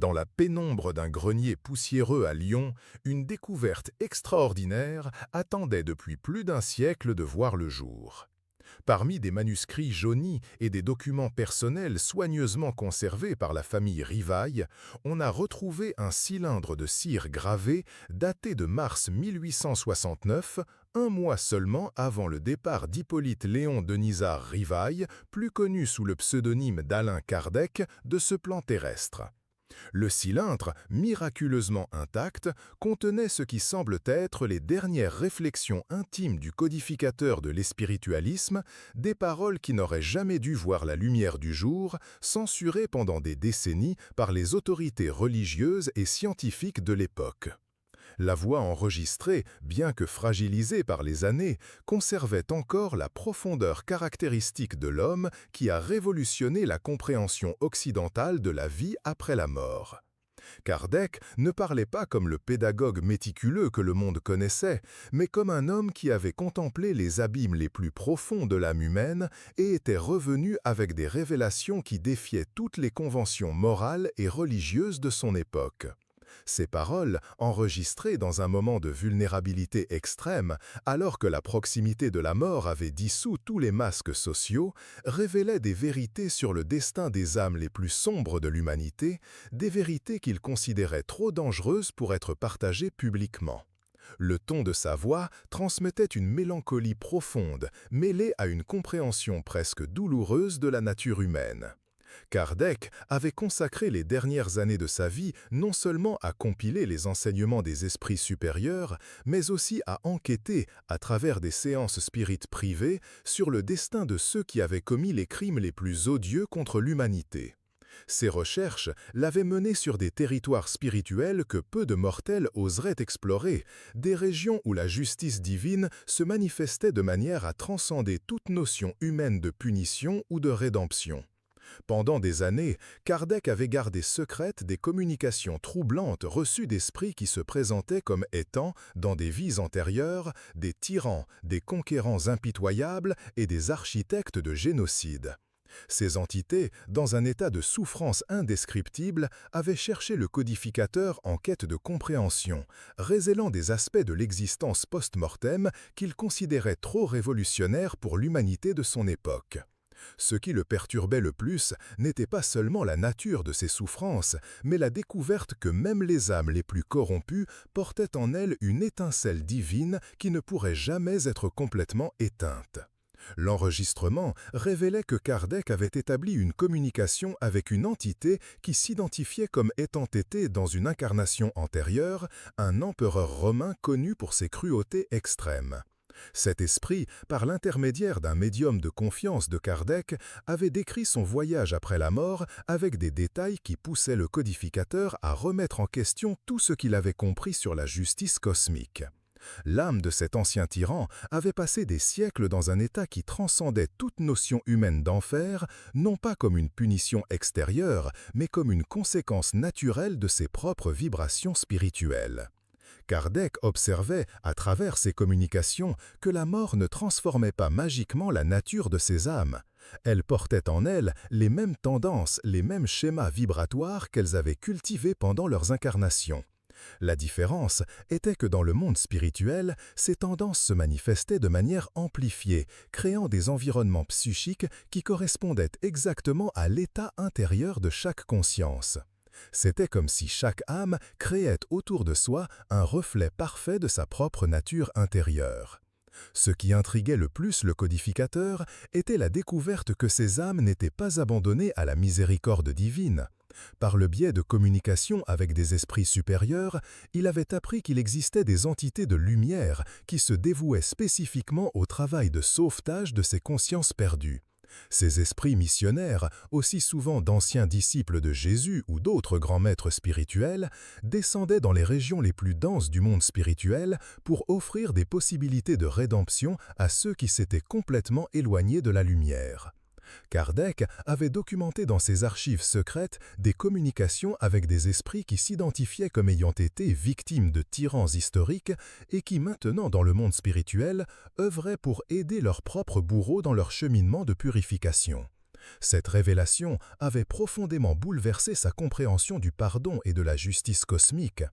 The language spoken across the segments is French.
Dans la pénombre d'un grenier poussiéreux à Lyon, une découverte extraordinaire attendait depuis plus d'un siècle de voir le jour. Parmi des manuscrits jaunis et des documents personnels soigneusement conservés par la famille Rivaille, on a retrouvé un cylindre de cire gravé daté de mars 1869, un mois seulement avant le départ d'Hippolyte Léon Denisard Rivaille, plus connu sous le pseudonyme d'Alain Kardec, de ce plan terrestre. Le cylindre, miraculeusement intact, contenait ce qui semble être les dernières réflexions intimes du codificateur de l'espiritualisme, des paroles qui n'auraient jamais dû voir la lumière du jour, censurées pendant des décennies par les autorités religieuses et scientifiques de l'époque. La voix enregistrée, bien que fragilisée par les années, conservait encore la profondeur caractéristique de l'homme qui a révolutionné la compréhension occidentale de la vie après la mort. Kardec ne parlait pas comme le pédagogue méticuleux que le monde connaissait, mais comme un homme qui avait contemplé les abîmes les plus profonds de l'âme humaine et était revenu avec des révélations qui défiaient toutes les conventions morales et religieuses de son époque. Ces paroles, enregistrées dans un moment de vulnérabilité extrême, alors que la proximité de la mort avait dissous tous les masques sociaux, révélaient des vérités sur le destin des âmes les plus sombres de l'humanité, des vérités qu'il considérait trop dangereuses pour être partagées publiquement. Le ton de sa voix transmettait une mélancolie profonde, mêlée à une compréhension presque douloureuse de la nature humaine. Kardec avait consacré les dernières années de sa vie non seulement à compiler les enseignements des esprits supérieurs, mais aussi à enquêter, à travers des séances spirites privées, sur le destin de ceux qui avaient commis les crimes les plus odieux contre l'humanité. Ces recherches l'avaient mené sur des territoires spirituels que peu de mortels oseraient explorer, des régions où la justice divine se manifestait de manière à transcender toute notion humaine de punition ou de rédemption. Pendant des années, Kardec avait gardé secrètes des communications troublantes reçues d'esprits qui se présentaient comme étant, dans des vies antérieures, des tyrans, des conquérants impitoyables et des architectes de génocide. Ces entités, dans un état de souffrance indescriptible, avaient cherché le codificateur en quête de compréhension, révélant des aspects de l'existence post-mortem qu'ils considéraient trop révolutionnaires pour l'humanité de son époque. Ce qui le perturbait le plus n'était pas seulement la nature de ses souffrances, mais la découverte que même les âmes les plus corrompues portaient en elles une étincelle divine qui ne pourrait jamais être complètement éteinte. L'enregistrement révélait que Kardec avait établi une communication avec une entité qui s'identifiait comme étant été, dans une incarnation antérieure, un empereur romain connu pour ses cruautés extrêmes. Cet esprit, par l'intermédiaire d'un médium de confiance de Kardec, avait décrit son voyage après la mort avec des détails qui poussaient le codificateur à remettre en question tout ce qu'il avait compris sur la justice cosmique. L'âme de cet ancien tyran avait passé des siècles dans un état qui transcendait toute notion humaine d'enfer, non pas comme une punition extérieure, mais comme une conséquence naturelle de ses propres vibrations spirituelles. Kardec observait, à travers ces communications, que la mort ne transformait pas magiquement la nature de ces âmes. Elles portaient en elles les mêmes tendances, les mêmes schémas vibratoires qu'elles avaient cultivés pendant leurs incarnations. La différence était que dans le monde spirituel, ces tendances se manifestaient de manière amplifiée, créant des environnements psychiques qui correspondaient exactement à l'état intérieur de chaque conscience. C'était comme si chaque âme créait autour de soi un reflet parfait de sa propre nature intérieure. Ce qui intriguait le plus le codificateur était la découverte que ces âmes n'étaient pas abandonnées à la miséricorde divine. Par le biais de communication avec des esprits supérieurs, il avait appris qu'il existait des entités de lumière qui se dévouaient spécifiquement au travail de sauvetage de ces consciences perdues. Ces esprits missionnaires, aussi souvent d'anciens disciples de Jésus ou d'autres grands maîtres spirituels, descendaient dans les régions les plus denses du monde spirituel pour offrir des possibilités de rédemption à ceux qui s'étaient complètement éloignés de la lumière. Kardec avait documenté dans ses archives secrètes des communications avec des esprits qui s'identifiaient comme ayant été victimes de tyrans historiques et qui maintenant dans le monde spirituel œuvraient pour aider leurs propres bourreaux dans leur cheminement de purification. Cette révélation avait profondément bouleversé sa compréhension du pardon et de la justice cosmique.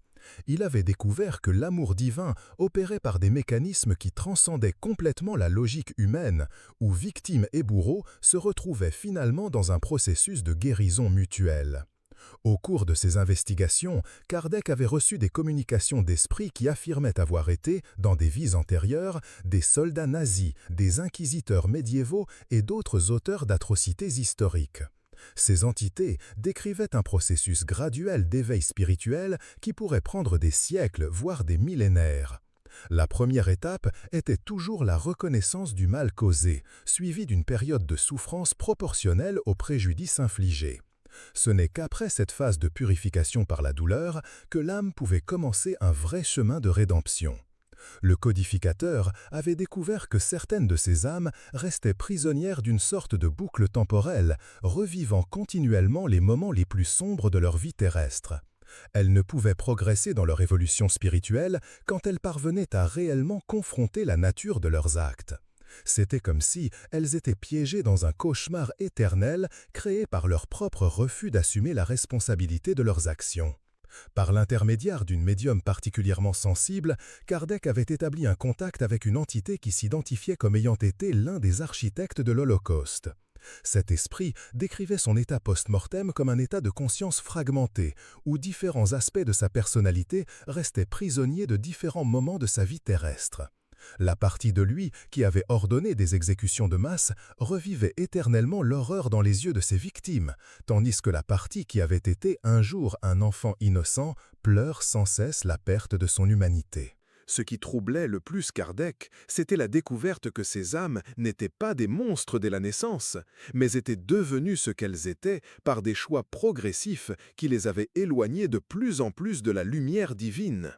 Il avait découvert que l'amour divin opérait par des mécanismes qui transcendaient complètement la logique humaine, où victime et bourreau se retrouvaient finalement dans un processus de guérison mutuelle. Au cours de ses investigations, Kardec avait reçu des communications d'esprit qui affirmaient avoir été, dans des vies antérieures, des soldats nazis, des inquisiteurs médiévaux et d'autres auteurs d'atrocités historiques. Ces entités décrivaient un processus graduel d'éveil spirituel qui pourrait prendre des siècles, voire des millénaires. La première étape était toujours la reconnaissance du mal causé, suivie d'une période de souffrance proportionnelle au préjudice infligé. Ce n'est qu'après cette phase de purification par la douleur que l'âme pouvait commencer un vrai chemin de rédemption. Le codificateur avait découvert que certaines de ces âmes restaient prisonnières d'une sorte de boucle temporelle, revivant continuellement les moments les plus sombres de leur vie terrestre. Elles ne pouvaient progresser dans leur évolution spirituelle quand elles parvenaient à réellement confronter la nature de leurs actes. C'était comme si elles étaient piégées dans un cauchemar éternel créé par leur propre refus d'assumer la responsabilité de leurs actions. Par l'intermédiaire d'une médium particulièrement sensible, Kardec avait établi un contact avec une entité qui s'identifiait comme ayant été l'un des architectes de l'Holocauste. Cet esprit décrivait son état post-mortem comme un état de conscience fragmenté, où différents aspects de sa personnalité restaient prisonniers de différents moments de sa vie terrestre. La partie de lui qui avait ordonné des exécutions de masse revivait éternellement l'horreur dans les yeux de ses victimes, tandis que la partie qui avait été un jour un enfant innocent pleure sans cesse la perte de son humanité. Ce qui troublait le plus Kardec, c'était la découverte que ces âmes n'étaient pas des monstres dès la naissance, mais étaient devenues ce qu'elles étaient par des choix progressifs qui les avaient éloignées de plus en plus de la lumière divine.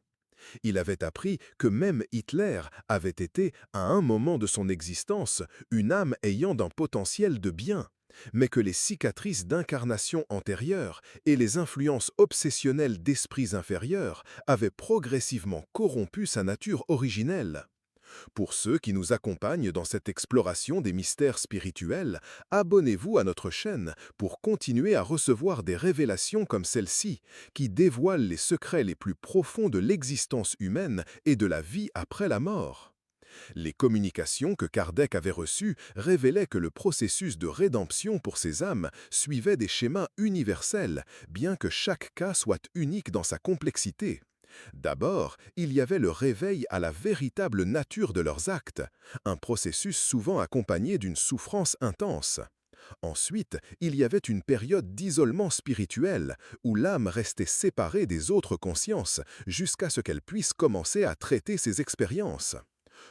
Il avait appris que même Hitler avait été, à un moment de son existence, une âme ayant d'un potentiel de bien, mais que les cicatrices d'incarnations antérieures et les influences obsessionnelles d'esprits inférieurs avaient progressivement corrompu sa nature originelle. Pour ceux qui nous accompagnent dans cette exploration des mystères spirituels, abonnez-vous à notre chaîne pour continuer à recevoir des révélations comme celle-ci, qui dévoilent les secrets les plus profonds de l'existence humaine et de la vie après la mort. Les communications que Kardec avait reçues révélaient que le processus de rédemption pour ces âmes suivait des schémas universels, bien que chaque cas soit unique dans sa complexité. D'abord, il y avait le réveil à la véritable nature de leurs actes, un processus souvent accompagné d'une souffrance intense. Ensuite, il y avait une période d'isolement spirituel, où l'âme restait séparée des autres consciences, jusqu'à ce qu'elle puisse commencer à traiter ses expériences.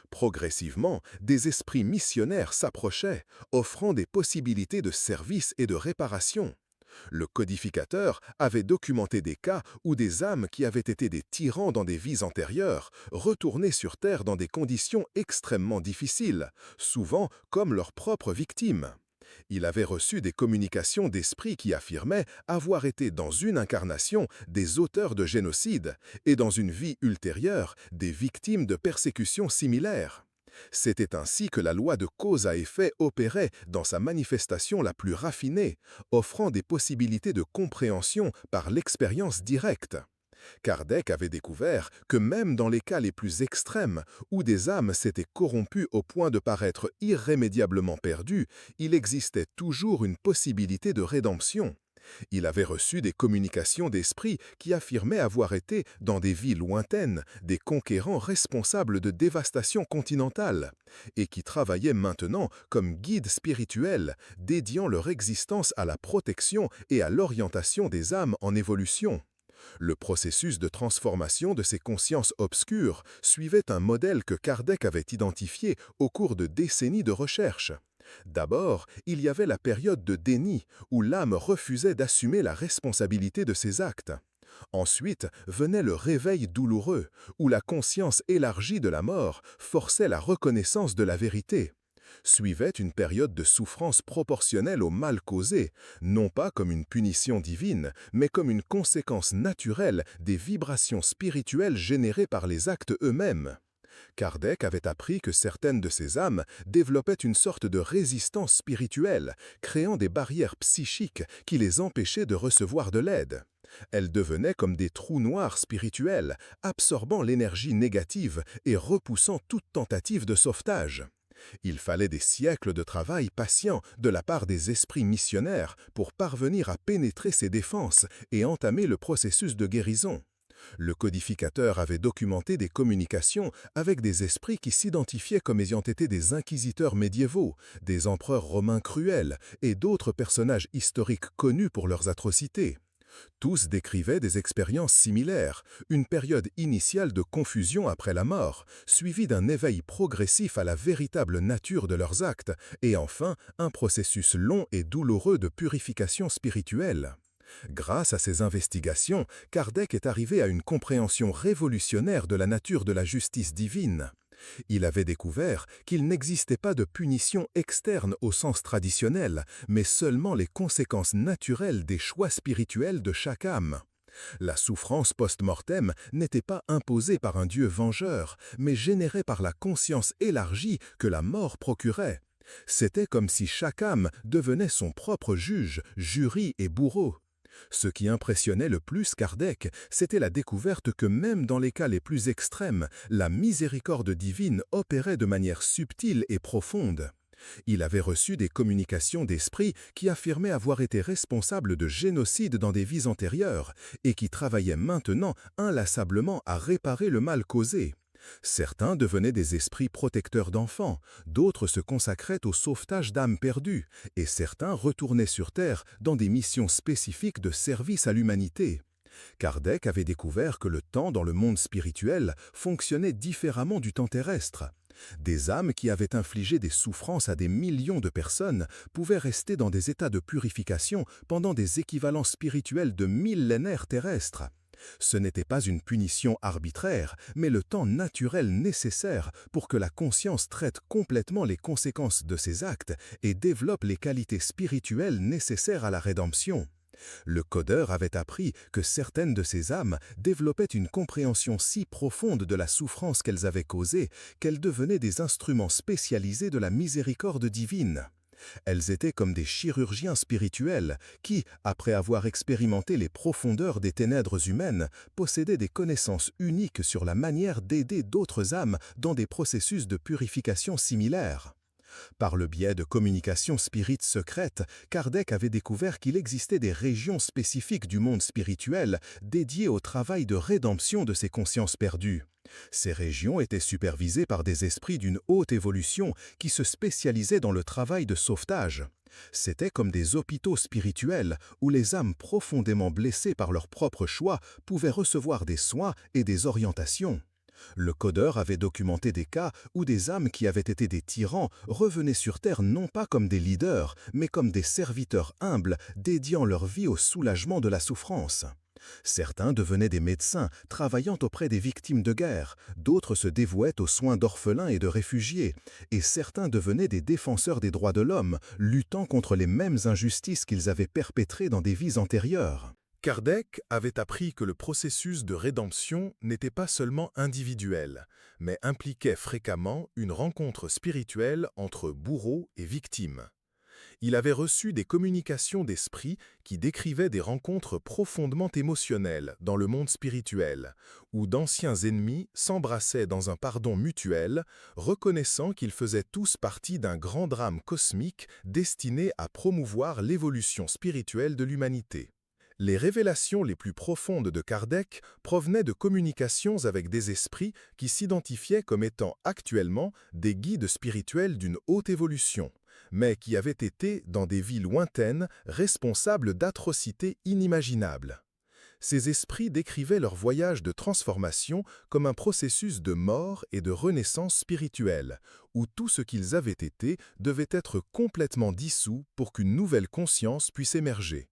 Progressivement, des esprits missionnaires s'approchaient, offrant des possibilités de service et de réparation. Le codificateur avait documenté des cas où des âmes qui avaient été des tyrans dans des vies antérieures retournaient sur Terre dans des conditions extrêmement difficiles, souvent comme leurs propres victimes. Il avait reçu des communications d'esprits qui affirmaient avoir été dans une incarnation des auteurs de génocide et dans une vie ultérieure des victimes de persécutions similaires. C'était ainsi que la loi de cause à effet opérait dans sa manifestation la plus raffinée, offrant des possibilités de compréhension par l'expérience directe. Kardec avait découvert que même dans les cas les plus extrêmes, où des âmes s'étaient corrompues au point de paraître irrémédiablement perdues, il existait toujours une possibilité de rédemption. Il avait reçu des communications d'esprit qui affirmaient avoir été, dans des vies lointaines, des conquérants responsables de dévastation continentale, et qui travaillaient maintenant comme guides spirituels, dédiant leur existence à la protection et à l'orientation des âmes en évolution. Le processus de transformation de ces consciences obscures suivait un modèle que Kardec avait identifié au cours de décennies de recherche. D'abord, il y avait la période de déni, où l'âme refusait d'assumer la responsabilité de ses actes. Ensuite venait le réveil douloureux, où la conscience élargie de la mort forçait la reconnaissance de la vérité. Suivait une période de souffrance proportionnelle au mal causé, non pas comme une punition divine, mais comme une conséquence naturelle des vibrations spirituelles générées par les actes eux-mêmes. Kardec avait appris que certaines de ces âmes développaient une sorte de résistance spirituelle, créant des barrières psychiques qui les empêchaient de recevoir de l'aide. Elles devenaient comme des trous noirs spirituels, absorbant l'énergie négative et repoussant toute tentative de sauvetage. Il fallait des siècles de travail patient de la part des esprits missionnaires pour parvenir à pénétrer ces défenses et entamer le processus de guérison. Le codificateur avait documenté des communications avec des esprits qui s'identifiaient comme ayant été des inquisiteurs médiévaux, des empereurs romains cruels et d'autres personnages historiques connus pour leurs atrocités. Tous décrivaient des expériences similaires, une période initiale de confusion après la mort, suivie d'un éveil progressif à la véritable nature de leurs actes, et enfin un processus long et douloureux de purification spirituelle. Grâce à ces investigations, Kardec est arrivé à une compréhension révolutionnaire de la nature de la justice divine. Il avait découvert qu'il n'existait pas de punition externe au sens traditionnel, mais seulement les conséquences naturelles des choix spirituels de chaque âme. La souffrance post-mortem n'était pas imposée par un Dieu vengeur, mais générée par la conscience élargie que la mort procurait. C'était comme si chaque âme devenait son propre juge, jury et bourreau. Ce qui impressionnait le plus Kardec, c'était la découverte que même dans les cas les plus extrêmes, la miséricorde divine opérait de manière subtile et profonde. Il avait reçu des communications d'esprits qui affirmaient avoir été responsables de génocides dans des vies antérieures et qui travaillaient maintenant inlassablement à réparer le mal causé. Certains devenaient des esprits protecteurs d'enfants, d'autres se consacraient au sauvetage d'âmes perdues, et certains retournaient sur Terre dans des missions spécifiques de service à l'humanité. Kardec avait découvert que le temps dans le monde spirituel fonctionnait différemment du temps terrestre. Des âmes qui avaient infligé des souffrances à des millions de personnes pouvaient rester dans des états de purification pendant des équivalents spirituels de millénaires terrestres. Ce n'était pas une punition arbitraire, mais le temps naturel nécessaire pour que la conscience traite complètement les conséquences de ses actes et développe les qualités spirituelles nécessaires à la rédemption. Le codeur avait appris que certaines de ces âmes développaient une compréhension si profonde de la souffrance qu'elles avaient causée qu'elles devenaient des instruments spécialisés de la miséricorde divine. Elles étaient comme des chirurgiens spirituels qui, après avoir expérimenté les profondeurs des ténèbres humaines, possédaient des connaissances uniques sur la manière d'aider d'autres âmes dans des processus de purification similaires. Par le biais de communications spirites secrètes, Kardec avait découvert qu'il existait des régions spécifiques du monde spirituel dédiées au travail de rédemption de ces consciences perdues. Ces régions étaient supervisées par des esprits d'une haute évolution qui se spécialisaient dans le travail de sauvetage. C'étaient comme des hôpitaux spirituels où les âmes profondément blessées par leur propre choix pouvaient recevoir des soins et des orientations. Le codeur avait documenté des cas où des âmes qui avaient été des tyrans revenaient sur Terre non pas comme des leaders, mais comme des serviteurs humbles dédiant leur vie au soulagement de la souffrance. Certains devenaient des médecins travaillant auprès des victimes de guerre, d'autres se dévouaient aux soins d'orphelins et de réfugiés, et certains devenaient des défenseurs des droits de l'homme, luttant contre les mêmes injustices qu'ils avaient perpétrées dans des vies antérieures. Kardec avait appris que le processus de rédemption n'était pas seulement individuel, mais impliquait fréquemment une rencontre spirituelle entre bourreau et victime. Il avait reçu des communications d'esprit qui décrivaient des rencontres profondément émotionnelles dans le monde spirituel, où d'anciens ennemis s'embrassaient dans un pardon mutuel, reconnaissant qu'ils faisaient tous partie d'un grand drame cosmique destiné à promouvoir l'évolution spirituelle de l'humanité. Les révélations les plus profondes de Kardec provenaient de communications avec des esprits qui s'identifiaient comme étant actuellement des guides spirituels d'une haute évolution, mais qui avaient été, dans des vies lointaines, responsables d'atrocités inimaginables. Ces esprits décrivaient leur voyage de transformation comme un processus de mort et de renaissance spirituelle, où tout ce qu'ils avaient été devait être complètement dissous pour qu'une nouvelle conscience puisse émerger.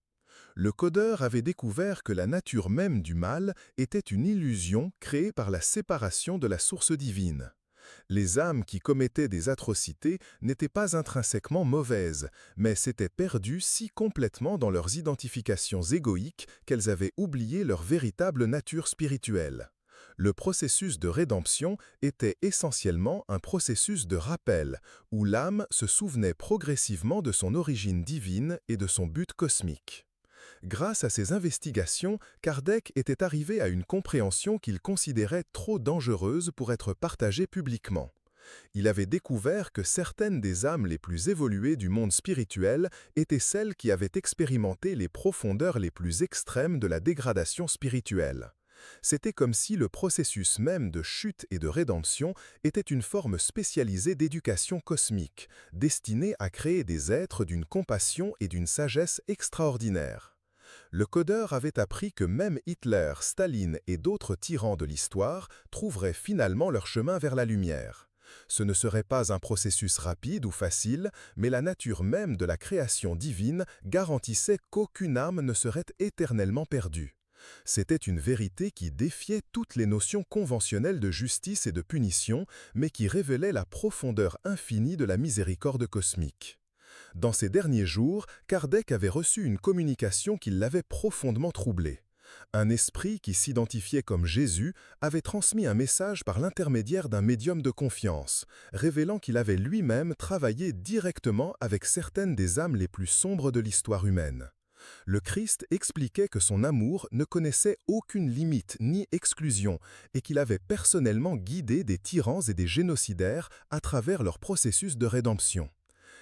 Le codeur avait découvert que la nature même du mal était une illusion créée par la séparation de la source divine. Les âmes qui commettaient des atrocités n'étaient pas intrinsèquement mauvaises, mais s'étaient perdues si complètement dans leurs identifications égoïques qu'elles avaient oublié leur véritable nature spirituelle. Le processus de rédemption était essentiellement un processus de rappel, où l'âme se souvenait progressivement de son origine divine et de son but cosmique. Grâce à ses investigations, Kardec était arrivé à une compréhension qu'il considérait trop dangereuse pour être partagée publiquement. Il avait découvert que certaines des âmes les plus évoluées du monde spirituel étaient celles qui avaient expérimenté les profondeurs les plus extrêmes de la dégradation spirituelle. C'était comme si le processus même de chute et de rédemption était une forme spécialisée d'éducation cosmique, destinée à créer des êtres d'une compassion et d'une sagesse extraordinaires. Le codeur avait appris que même Hitler, Staline et d'autres tyrans de l'histoire trouveraient finalement leur chemin vers la lumière. Ce ne serait pas un processus rapide ou facile, mais la nature même de la création divine garantissait qu'aucune âme ne serait éternellement perdue. C'était une vérité qui défiait toutes les notions conventionnelles de justice et de punition, mais qui révélait la profondeur infinie de la miséricorde cosmique. Dans ces derniers jours, Kardec avait reçu une communication qui l'avait profondément troublé. Un esprit qui s'identifiait comme Jésus avait transmis un message par l'intermédiaire d'un médium de confiance, révélant qu'il avait lui-même travaillé directement avec certaines des âmes les plus sombres de l'histoire humaine. Le Christ expliquait que son amour ne connaissait aucune limite ni exclusion et qu'il avait personnellement guidé des tyrans et des génocidaires à travers leur processus de rédemption.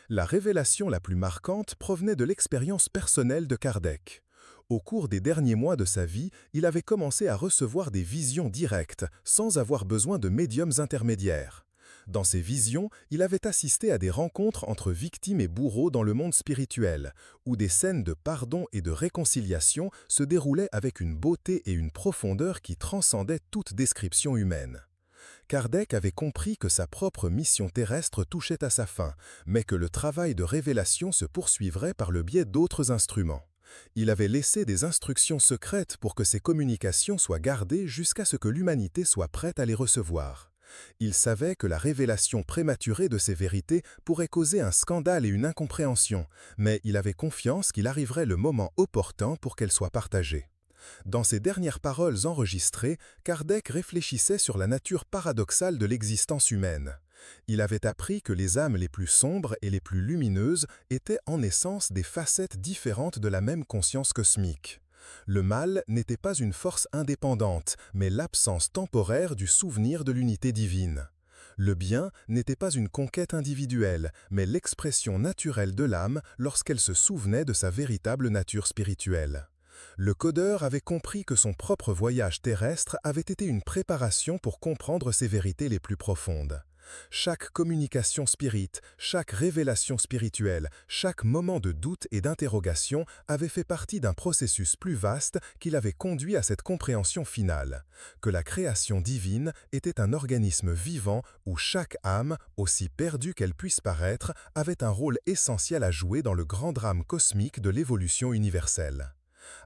La révélation la plus marquante provenait de l'expérience personnelle de Kardec. Au cours des derniers mois de sa vie, il avait commencé à recevoir des visions directes, sans avoir besoin de médiums intermédiaires. Dans ces visions, il avait assisté à des rencontres entre victimes et bourreaux dans le monde spirituel, où des scènes de pardon et de réconciliation se déroulaient avec une beauté et une profondeur qui transcendaient toute description humaine. Kardec avait compris que sa propre mission terrestre touchait à sa fin, mais que le travail de révélation se poursuivrait par le biais d'autres instruments. Il avait laissé des instructions secrètes pour que ces communications soient gardées jusqu'à ce que l'humanité soit prête à les recevoir. Il savait que la révélation prématurée de ces vérités pourrait causer un scandale et une incompréhension, mais il avait confiance qu'il arriverait le moment opportun pour qu'elles soient partagées. Dans ses dernières paroles enregistrées, Kardec réfléchissait sur la nature paradoxale de l'existence humaine. Il avait appris que les âmes les plus sombres et les plus lumineuses étaient en essence des facettes différentes de la même conscience cosmique. Le mal n'était pas une force indépendante, mais l'absence temporaire du souvenir de l'unité divine. Le bien n'était pas une conquête individuelle, mais l'expression naturelle de l'âme lorsqu'elle se souvenait de sa véritable nature spirituelle. Le codeur avait compris que son propre voyage terrestre avait été une préparation pour comprendre ces vérités les plus profondes. Chaque communication spirite, chaque révélation spirituelle, chaque moment de doute et d'interrogation avait fait partie d'un processus plus vaste qui l'avait conduit à cette compréhension finale, que la création divine était un organisme vivant où chaque âme, aussi perdue qu'elle puisse paraître, avait un rôle essentiel à jouer dans le grand drame cosmique de l'évolution universelle.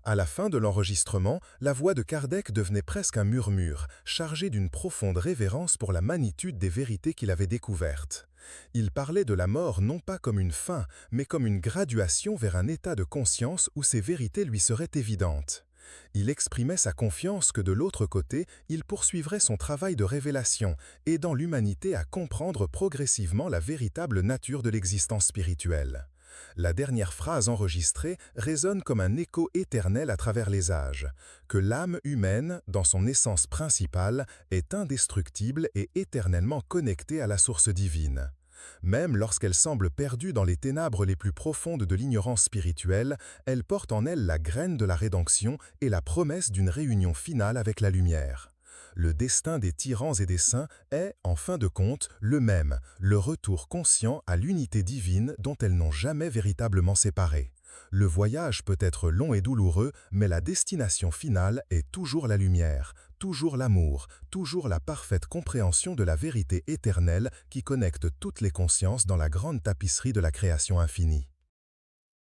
À la fin de l'enregistrement, la voix de Kardec devenait presque un murmure, chargé d'une profonde révérence pour la magnitude des vérités qu'il avait découvertes. Il parlait de la mort non pas comme une fin, mais comme une graduation vers un état de conscience où ces vérités lui seraient évidentes. Il exprimait sa confiance que de l'autre côté, il poursuivrait son travail de révélation, aidant l'humanité à comprendre progressivement la véritable nature de l'existence spirituelle. La dernière phrase enregistrée résonne comme un écho éternel à travers les âges, que l'âme humaine, dans son essence principale, est indestructible et éternellement connectée à la source divine. Même lorsqu'elle semble perdue dans les ténèbres les plus profondes de l'ignorance spirituelle, elle porte en elle la graine de la rédemption et la promesse d'une réunion finale avec la lumière. Le destin des tyrans et des saints est, en fin de compte, le même, le retour conscient à l'unité divine dont elles n'ont jamais véritablement séparé. Le voyage peut être long et douloureux, mais la destination finale est toujours la lumière, toujours l'amour, toujours la parfaite compréhension de la vérité éternelle qui connecte toutes les consciences dans la grande tapisserie de la création infinie.